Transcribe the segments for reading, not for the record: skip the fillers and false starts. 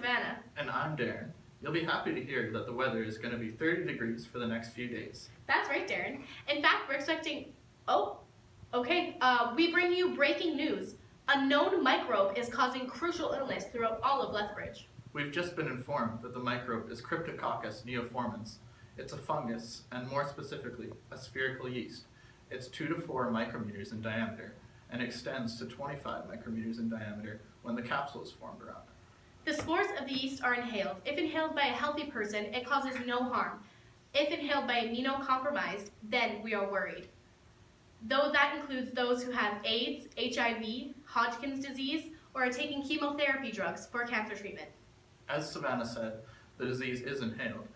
Savannah. And I'm Darren. You'll be happy to hear that the weather is going to be 30 degrees for the next few days. That's right, Darren. In fact, we're expecting... we bring you breaking news. A known microbe is causing crucial illness throughout all of Lethbridge. We've just been informed that the microbe is Cryptococcus neoformans. It's a fungus, and more specifically, a spherical yeast. It's 2 to 4 micrometers in diameter, and extends to 25 micrometers in diameter when the capsule is formed around it. The spores of the yeast are inhaled. If inhaled by a healthy person, it causes no harm. If inhaled by immunocompromised, then we are worried. Though that includes those who have AIDS, HIV, Hodgkin's disease, or are taking chemotherapy drugs for cancer treatment. As Savannah said, the disease is inhaled.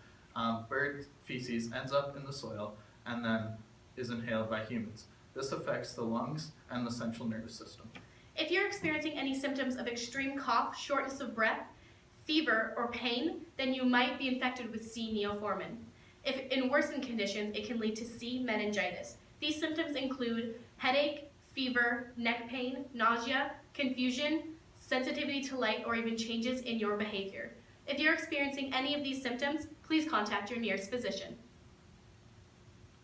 Bird feces ends up in the soil and then is inhaled by humans. This affects the lungs and the central nervous system. If you're experiencing any symptoms of extreme cough, shortness of breath, fever, or pain, then you might be infected with C. neoformans. If in worsened conditions, it can lead to C. meningitis. These symptoms include headache, fever, neck pain, nausea, confusion, sensitivity to light, or even changes in your behavior. If you're experiencing any of these symptoms, please contact your nearest physician.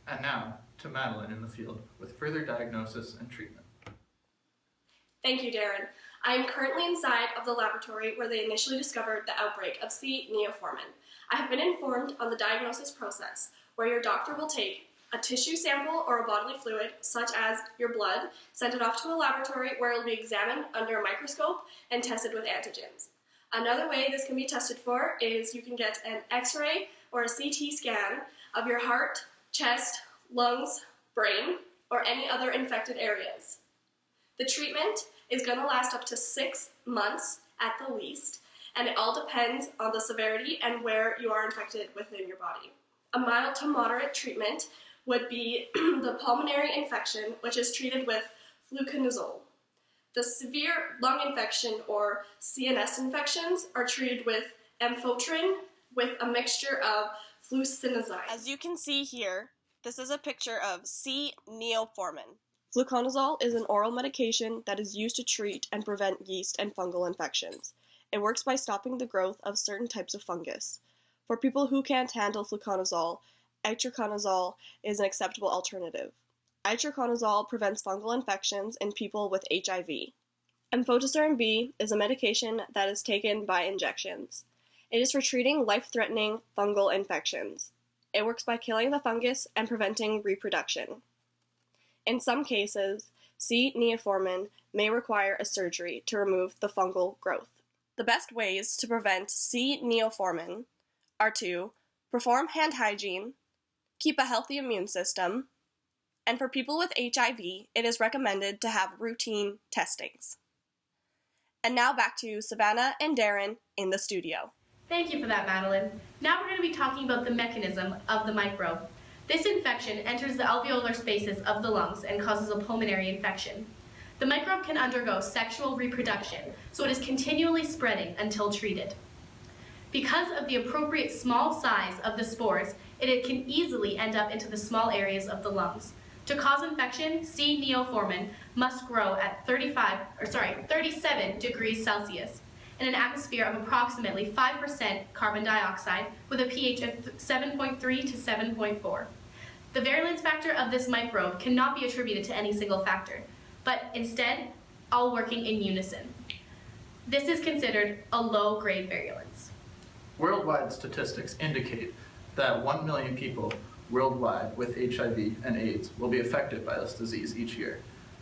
And now, to Madeline in the field with further diagnosis and treatment. Thank you, Darren. I am currently inside of the laboratory where they initially discovered the outbreak of C. neoformans. I have been informed on the diagnosis process, where your doctor will take a tissue sample or a bodily fluid, such as your blood, send it off to a laboratory where it will be examined under a microscope and tested with antigens. Another way this can be tested for is you can get an X-ray or a CT scan of your heart, chest, lungs, brain, or any other infected areas. The treatment is going to last up to 6 months at the least, and it all depends on the severity and where you are infected within your body. A mild to moderate treatment would be the pulmonary infection, which is treated with fluconazole. The severe lung infection or CNS infections are treated with amphotericin with a mixture of fluconazole. As you can see here, this is a picture of C. neoformans. Fluconazole is an oral medication that is used to treat and prevent yeast and fungal infections. It works by stopping the growth of certain types of fungus. For people who can't handle fluconazole, itraconazole is an acceptable alternative. Itraconazole prevents fungal infections in people with HIV. Amphotericin B is a medication that is taken by injections. It is for treating life-threatening fungal infections. It works by killing the fungus and preventing reproduction. In some cases, C. neoformans may require a surgery to remove the fungal growth. The best ways to prevent C. neoformans are to perform hand hygiene, keep a healthy immune system, and for people with HIV, it is recommended to have routine testings. And now back to Savannah and Darren in the studio. Thank you for that, Madeline. Now we're going to be talking about the mechanism of the microbe. This infection enters the alveolar spaces of the lungs and causes a pulmonary infection. The microbe can undergo sexual reproduction, so it is continually spreading until treated. Because of the appropriate small size of the spores, it can easily end up into the small areas of the lungs. To cause infection, C. neoformans must grow at 37 degrees Celsius in an atmosphere of approximately 5% carbon dioxide with a pH of 7.3 to 7.4. The virulence factor of this microbe cannot be attributed to any single factor, but instead, all working in unison. This is considered a low-grade virulence. Worldwide statistics indicate that 1 million people worldwide with HIV and AIDS will be affected by this disease each year.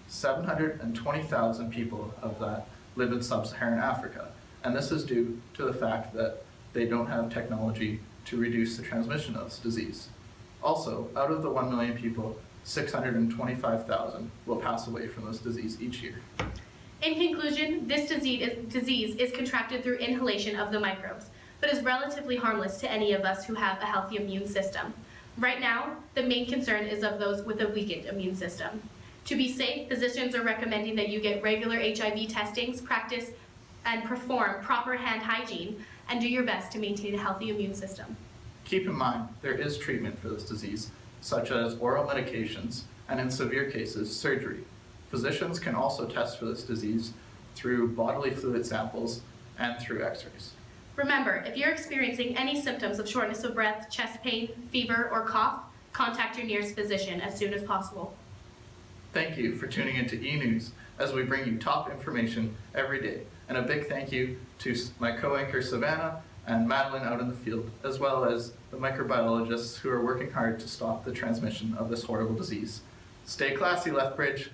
720,000 people of that live in sub-Saharan Africa, and this is due to the fact that they don't have technology to reduce the transmission of this disease. Also, out of the 1 million people, 625,000 will pass away from this disease each year. In conclusion, this disease is contracted through inhalation of the microbes, but is relatively harmless to any of us who have a healthy immune system. Right now, the main concern is of those with a weakened immune system. To be safe, physicians are recommending that you get regular HIV testings, practice and perform proper hand hygiene, and do your best to maintain a healthy immune system. Keep in mind, there is treatment for this disease, such as oral medications, and in severe cases, surgery. Physicians can also test for this disease through bodily fluid samples and through x-rays. Remember, if you're experiencing any symptoms of shortness of breath, chest pain, fever, or cough, contact your nearest physician as soon as possible. Thank you for tuning into E-News as we bring you top information every day. And a big thank you to my co-anchor Savannah and Madeline out in the field, as well as the microbiologists who are working hard to stop the transmission of this horrible disease. Stay classy, Lethbridge.